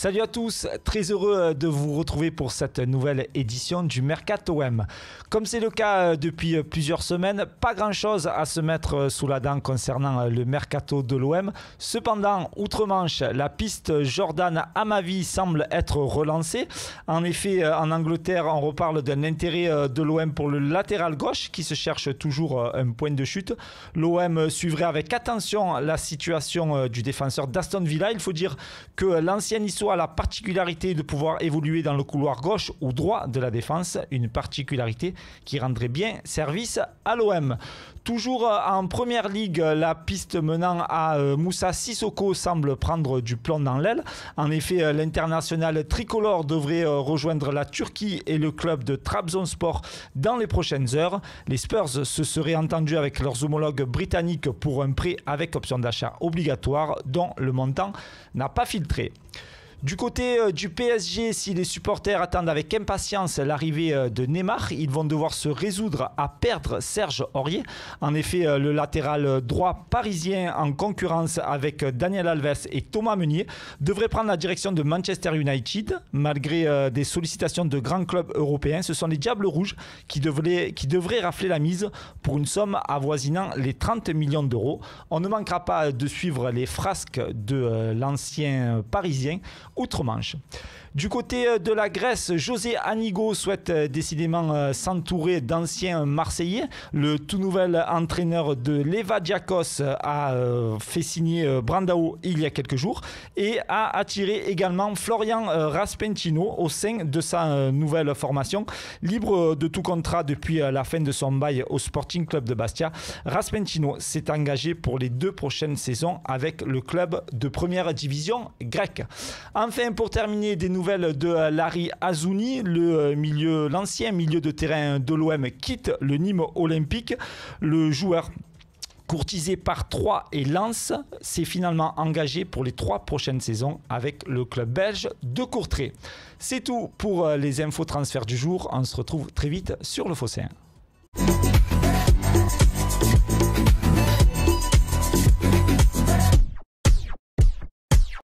Salut à tous, très heureux de vous retrouver pour cette nouvelle édition du Mercato OM. Comme c'est le cas depuis plusieurs semaines, pas grand chose à se mettre sous la dent concernant le Mercato de l'OM. Cependant, outre-Manche, la piste Jordan Amavi semble être relancée. En effet, en Angleterre, on reparle d'un intérêt de l'OM pour le latéral gauche qui se cherche toujours un point de chute. L'OM suivrait avec attention la situation du défenseur d'Aston Villa. Il faut dire que l'ancienne histoire a la particularité de pouvoir évoluer dans le couloir gauche ou droit de la défense, une particularité qui rendrait bien service à l'OM. Toujours en première ligue, la piste menant à Moussa Sissoko semble prendre du plomb dans l'aile. En effet, l'international tricolore devrait rejoindre la Turquie et le club de Trabzonspor dans les prochaines heures. Les Spurs se seraient entendus avec leurs homologues britanniques pour un prêt avec option d'achat obligatoire dont le montant n'a pas filtré. Du côté du PSG, si les supporters attendent avec impatience l'arrivée de Neymar, ils vont devoir se résoudre à perdre Serge Aurier. En effet, le latéral droit parisien en concurrence avec Daniel Alves et Thomas Meunier devrait prendre la direction de Manchester United. Malgré des sollicitations de grands clubs européens, ce sont les Diables Rouges qui devraient rafler la mise pour une somme avoisinant les 30 millions d'euros. On ne manquera pas de suivre les frasques de l'ancien parisien outre-Manche. Du côté de la Grèce, José Anigo souhaite décidément s'entourer d'anciens Marseillais. Le tout nouvel entraîneur de Levadiakos a fait signer Brandao il y a quelques jours et a attiré également Florian Raspentino au sein de sa nouvelle formation. Libre de tout contrat depuis la fin de son bail au Sporting Club de Bastia, Raspentino s'est engagé pour les 2 prochaines saisons avec le club de première division grecque. Enfin, pour terminer, des nouvelles de Larry Azouni, l'ancien milieu de terrain de l'OM quitte le Nîmes Olympique. Le joueur courtisé par Troyes et Lens s'est finalement engagé pour les 3 prochaines saisons avec le club belge de Courtrai. C'est tout pour les infos transferts du jour. On se retrouve très vite sur le Phocéen.